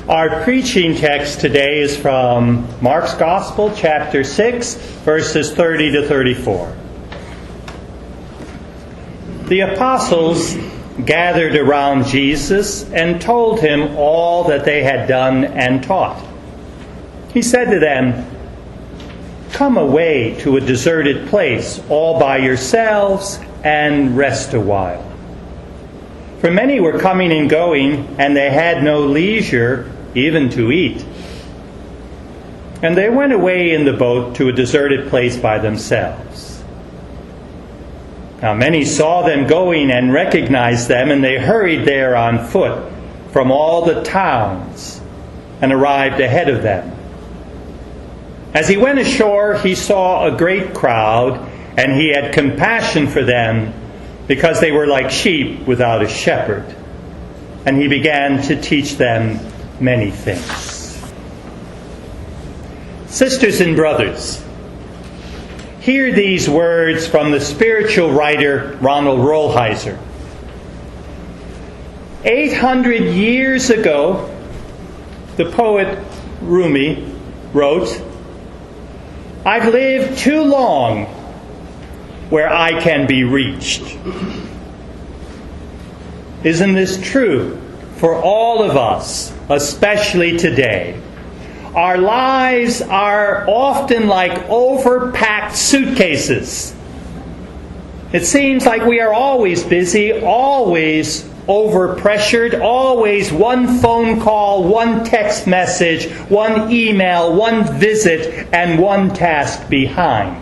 Our preaching text today is from Mark's Gospel, chapter 6, verses 30 to 34. The apostles gathered around Jesus and told him all that they had done and taught. He said to them, "Come away to a deserted place all by yourselves and rest a while." For many were coming and going, and they had no leisure even to eat. And they went away in the boat to a deserted place by themselves. Now many saw them going and recognized them, and they hurried there on foot from all the towns and arrived ahead of them. As he went ashore, he saw a great crowd, and he had compassion for them because they were like sheep without a shepherd. And he began to teach them many things. Sisters and brothers, hear these words from the spiritual writer Ronald Rolheiser. 800 years ago, the poet Rumi wrote, "I've lived too long where I can be reached." Isn't this true for all of us, especially today? Our lives are often like overpacked suitcases. It seems like we are always busy, always overpressured, always one phone call, one text message, one email, one visit, and one task behind.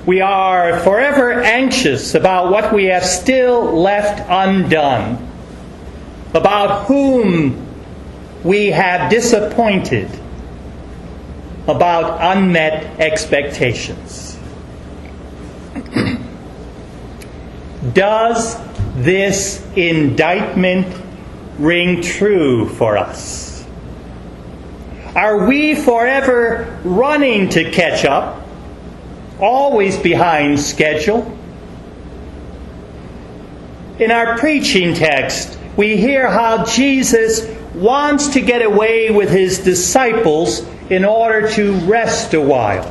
We are forever anxious about what we have still left undone, about whom we have disappointed, about unmet expectations. Does this indictment ring true for us? Are we forever running to catch up, always behind schedule? In our preaching text, we hear how Jesus wants to get away with his disciples in order to rest a while.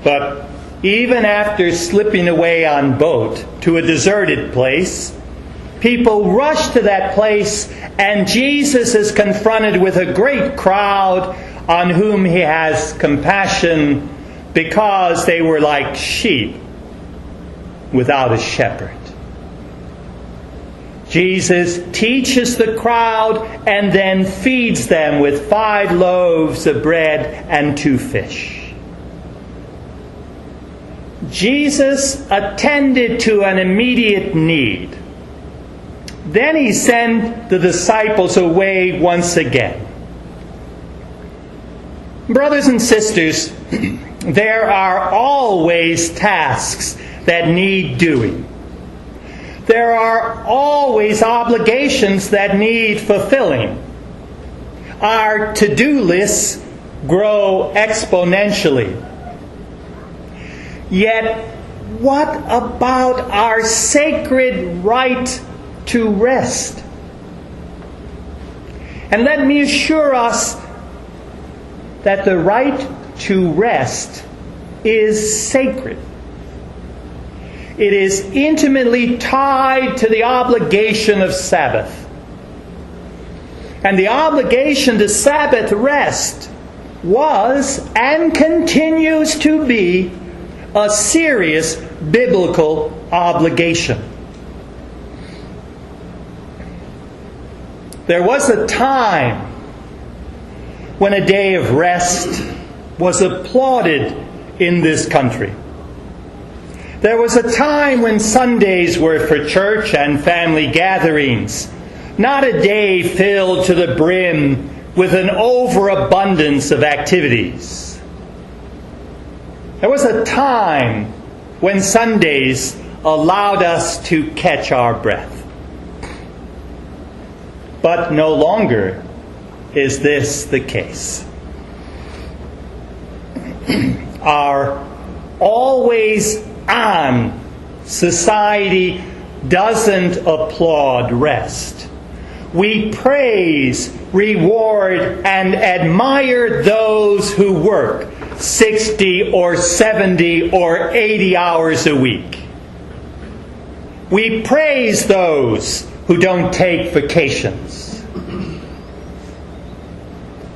But even after slipping away on boat to a deserted place, people rush to that place, and Jesus is confronted with a great crowd on whom he has compassion because they were like sheep without a shepherd. Jesus teaches the crowd and then feeds them with 5 loaves of bread and 2 fish. Jesus attended to an immediate need. Then he sent the disciples away once again. Brothers and sisters, there are always tasks that need doing. There are always obligations that need fulfilling. Our to-do lists grow exponentially. Yet, what about our sacred right to rest? And let me assure us that the right to rest is sacred. It is intimately tied to the obligation of Sabbath. And the obligation to Sabbath rest was and continues to be a serious biblical obligation. There was a time when a day of rest was applauded in this country. There was a time when Sundays were for church and family gatherings, not a day filled to the brim with an overabundance of activities. There was a time when Sundays allowed us to catch our breath. But no longer is this the case. Our always on society doesn't applaud rest. We praise, reward, and admire those who work 60 or 70 or 80 hours a week. We praise those who don't take vacations.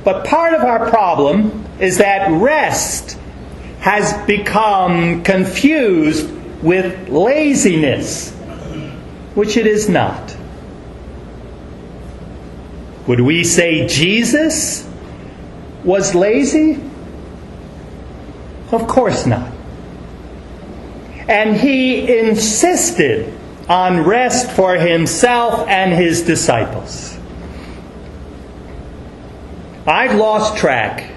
But part of our problem is that rest has become confused with laziness, which it is not. Would we say Jesus was lazy? Of course not. And he insisted on rest for himself and his disciples. I've lost track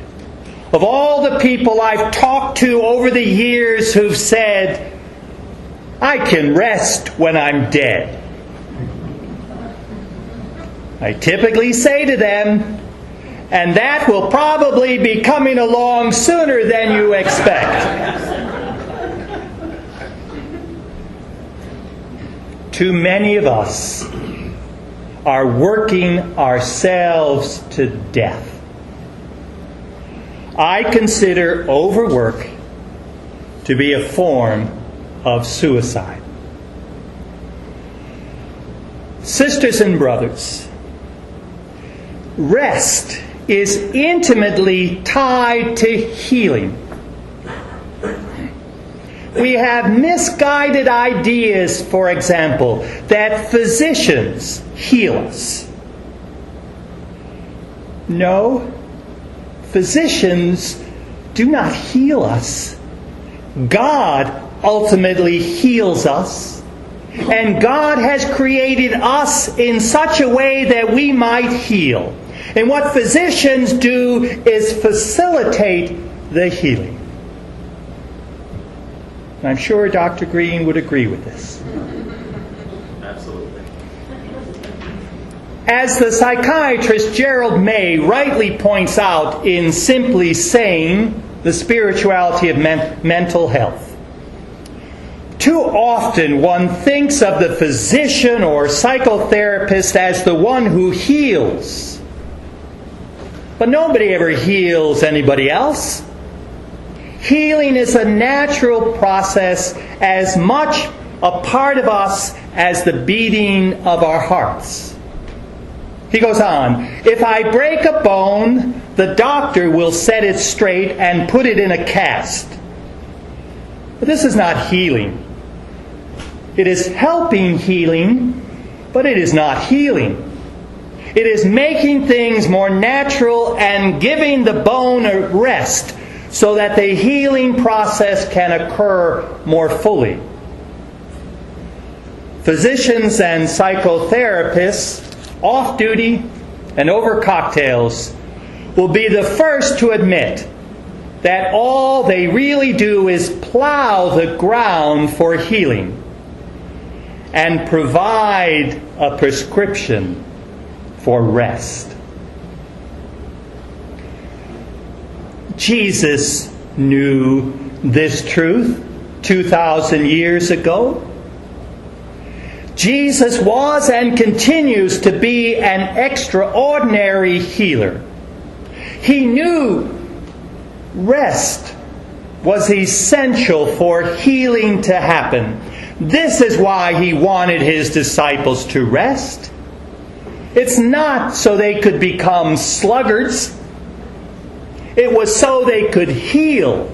of all the people I've talked to over the years who've said, I can rest when I'm dead. I typically say to them, and that will probably be coming along sooner than you expect. Too many of us are working ourselves to death. I consider overwork to be a form of suicide. Sisters and brothers, rest is intimately tied to healing. We have misguided ideas, for example, that physicians heal us. No, physicians do not heal us. God ultimately heals us. And God has created us in such a way that we might heal. And what physicians do is facilitate the healing. I'm sure Dr. Green would agree with this. Absolutely. As the psychiatrist Gerald May rightly points out in Simply Saying, The Spirituality of Mental Health, too often one thinks of the physician or psychotherapist as the one who heals. But nobody ever heals anybody else. Healing is a natural process, as much a part of us as the beating of our hearts. He goes on, if I break a bone, the doctor will set it straight and put it in a cast. But this is not healing. It is helping healing, but it is not healing. It is making things more natural and giving the bone a rest so that the healing process can occur more fully. Physicians and psychotherapists, off-duty and over cocktails, will be the first to admit that all they really do is plow the ground for healing and provide a prescription for rest. Jesus knew this truth 2,000 years ago. Jesus was and continues to be an extraordinary healer. He knew rest was essential for healing to happen. This is why He wanted His disciples to rest. It's not so they could become sluggards. It was so they could heal.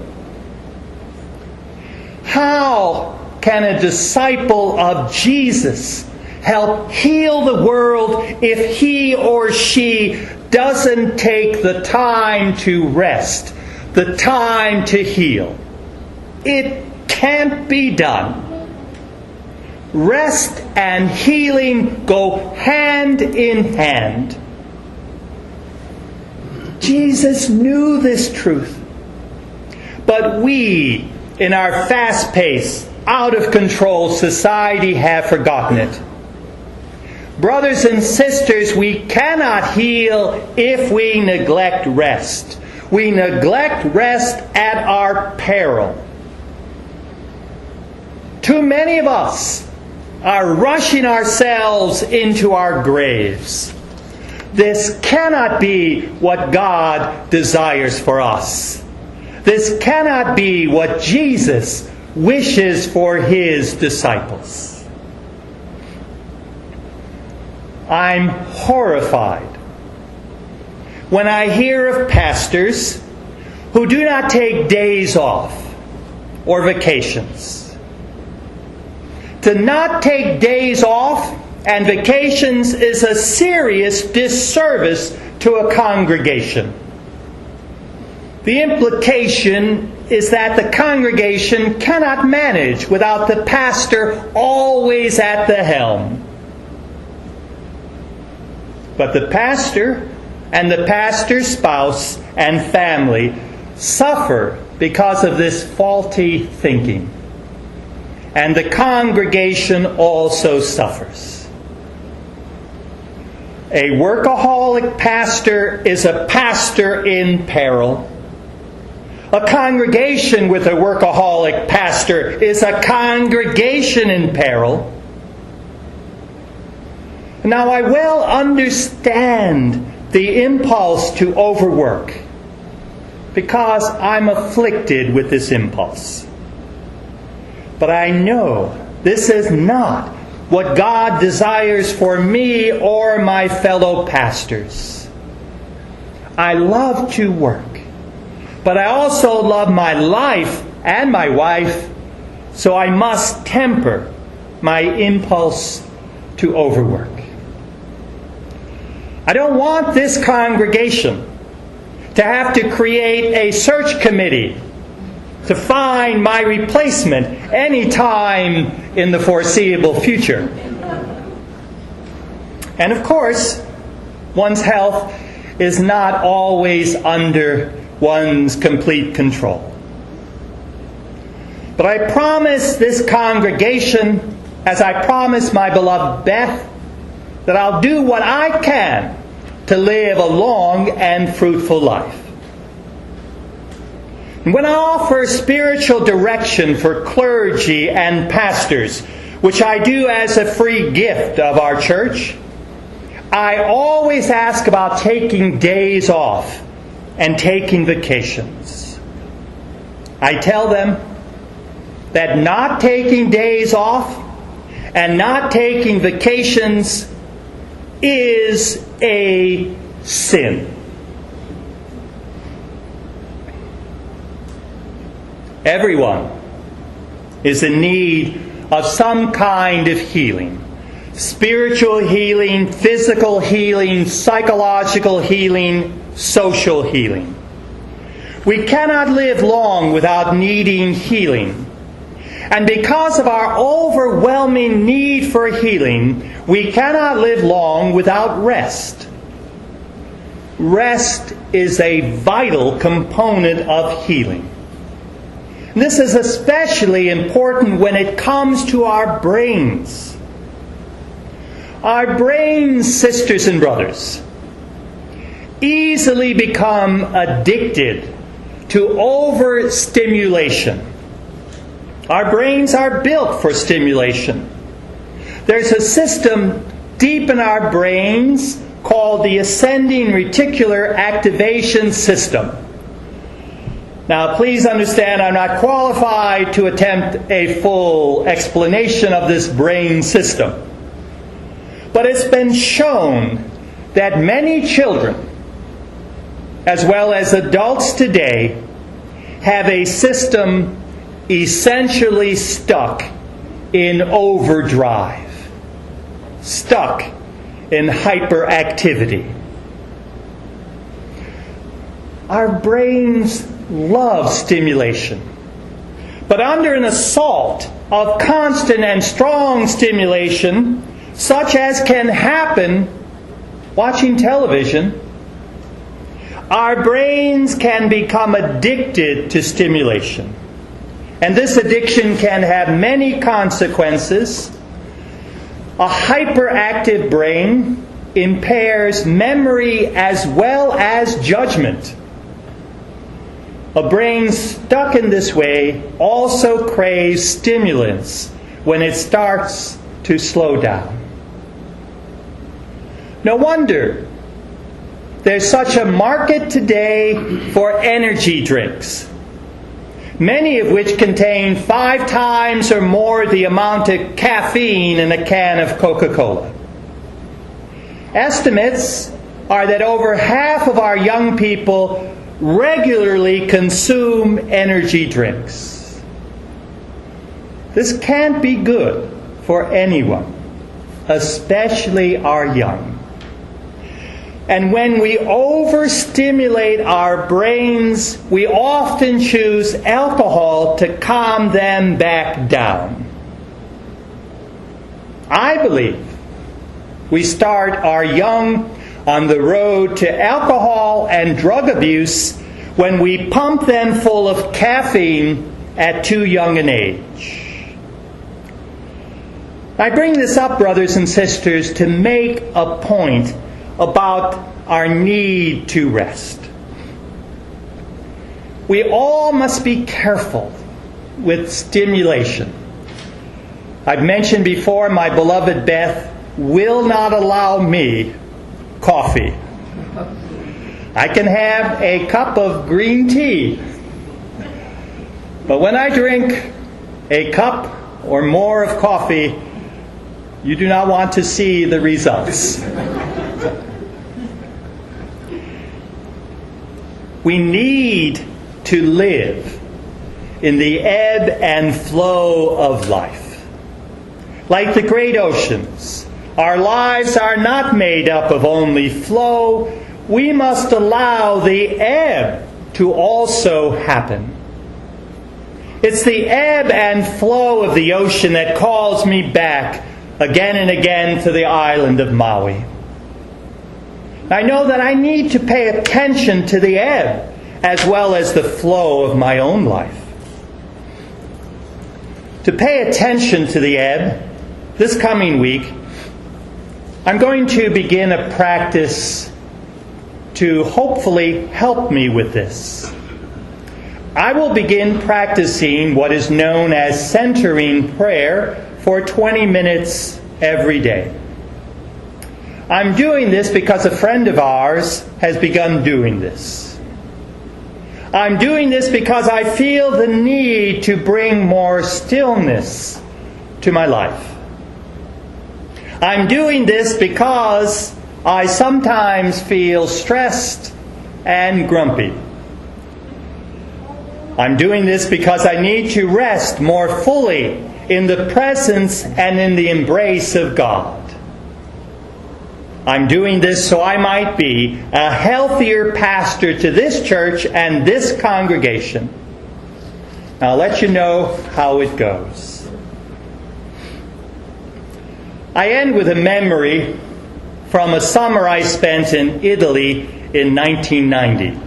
How can a disciple of Jesus help heal the world if he or she doesn't take the time to rest, the time to heal? It can't be done. Rest and healing go hand in hand. Jesus knew this truth. But we, in our fast-paced, out-of-control society, have forgotten it. Brothers and sisters, we cannot heal if we neglect rest. We neglect rest at our peril. Too many of us are rushing ourselves into our graves. This cannot be what God desires for us. This cannot be what Jesus wishes for His disciples. I'm horrified when I hear of pastors who do not take days off or vacations. To not take days off and vacations is a serious disservice to a congregation. The implication is that the congregation cannot manage without the pastor always at the helm. But the pastor and the pastor's spouse and family suffer because of this faulty thinking. And the congregation also suffers. A workaholic pastor is a pastor in peril. A congregation with a workaholic pastor is a congregation in peril. Now, I well understand the impulse to overwork because I'm afflicted with this impulse. But I know this is not what God desires for me or my fellow pastors. I love to work, but I also love my life and my wife, so I must temper my impulse to overwork. I don't want this congregation to have to create a search committee to find my replacement any time in the foreseeable future. And of course, one's health is not always under one's complete control. But I promise this congregation, as I promise my beloved Beth, that I'll do what I can to live a long and fruitful life. And when I offer spiritual direction for clergy and pastors, which I do as a free gift of our church, I always ask about taking days off and taking vacations. I tell them that not taking days off and not taking vacations is a sin. Everyone is in need of some kind of healing. Spiritual healing, physical healing, psychological healing, social healing. We cannot live long without needing healing. And because of our overwhelming need for healing, we cannot live long without rest. Rest is a vital component of healing. This is especially important when it comes to our brains. Our brains, sisters and brothers, easily become addicted to overstimulation. Our brains are built for stimulation. There's a system deep in our brains called the ascending reticular activation system. Now, please understand, I'm not qualified to attempt a full explanation of this brain system. But it's been shown that many children, as well as adults today, have a system essentially stuck in overdrive, stuck in hyperactivity. Our brains love stimulation, but under an assault of constant and strong stimulation, such as can happen watching television, our brains can become addicted to stimulation. And this addiction can have many consequences. A hyperactive brain impairs memory as well as judgment. A brain stuck in this way also craves stimulants when it starts to slow down. No wonder there's such a market today for energy drinks, many of which contain 5 times or more the amount of caffeine in a can of Coca-Cola. Estimates are that over half of our young people regularly consume energy drinks. This can't be good for anyone, especially our young. And when we overstimulate our brains, we often choose alcohol to calm them back down. I believe we start our young on the road to alcohol and drug abuse when we pump them full of caffeine at too young an age. I bring this up, brothers and sisters, to make a point about our need to rest. We all must be careful with stimulation. I've mentioned before, my beloved Beth will not allow me coffee. I can have a cup of green tea, but when I drink a cup or more of coffee, you do not want to see the results. We need to live in the ebb and flow of life. Like the great oceans, our lives are not made up of only flow. We must allow the ebb to also happen. It's the ebb and flow of the ocean that calls me back again and again to the island of Maui. I know that I need to pay attention to the ebb as well as the flow of my own life. To pay attention to the ebb, this coming week, I'm going to begin a practice to hopefully help me with this. I will begin practicing what is known as centering prayer for 20 minutes every day. I'm doing this because a friend of ours has begun doing this. I'm doing this because I feel the need to bring more stillness to my life. I'm doing this because I sometimes feel stressed and grumpy. I'm doing this because I need to rest more fully in the presence and in the embrace of God. I'm doing this so I might be a healthier pastor to this church and this congregation. I'll let you know how it goes. I end with a memory from a summer I spent in Italy in 1990.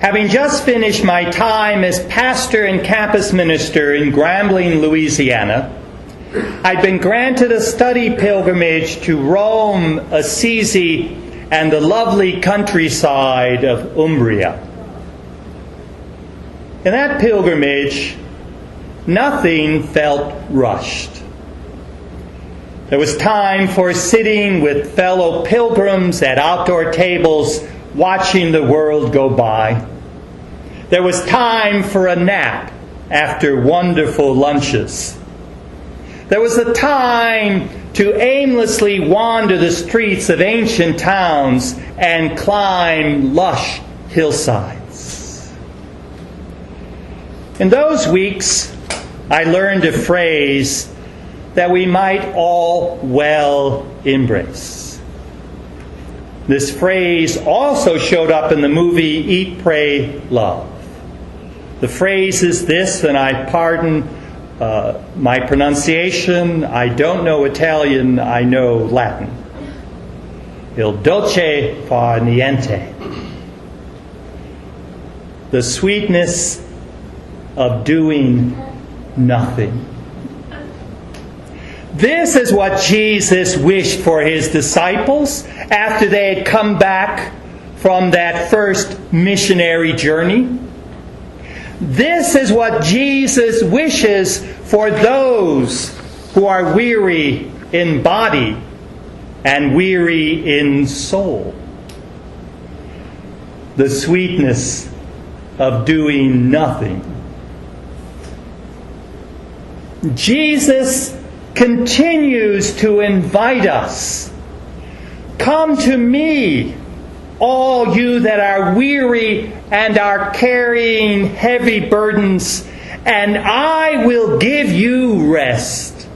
Having just finished my time as pastor and campus minister in Grambling, Louisiana, I'd been granted a study pilgrimage to Rome, Assisi, and the lovely countryside of Umbria. In that pilgrimage, nothing felt rushed. There was time for sitting with fellow pilgrims at outdoor tables, watching the world go by. There was time for a nap after wonderful lunches. There was a time to aimlessly wander the streets of ancient towns and climb lush hillsides. In those weeks, I learned a phrase that we might all well embrace. This phrase also showed up in the movie Eat, Pray, Love. The phrase is this, and I pardon my pronunciation. I don't know Italian, I know Latin. Il dolce far niente. The sweetness of doing nothing. This is what Jesus wished for His disciples after they had come back from that first missionary journey. This is what Jesus wishes for those who are weary in body and weary in soul. The sweetness of doing nothing. Jesus continues to invite us. Come to me, all you that are weary and are carrying heavy burdens, and I will give you rest.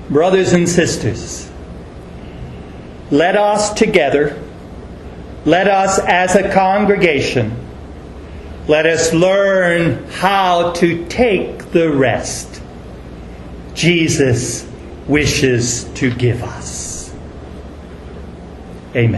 Brothers and sisters, let us together, let us as a congregation, let us learn how to take the rest Jesus wishes to give us. Amen.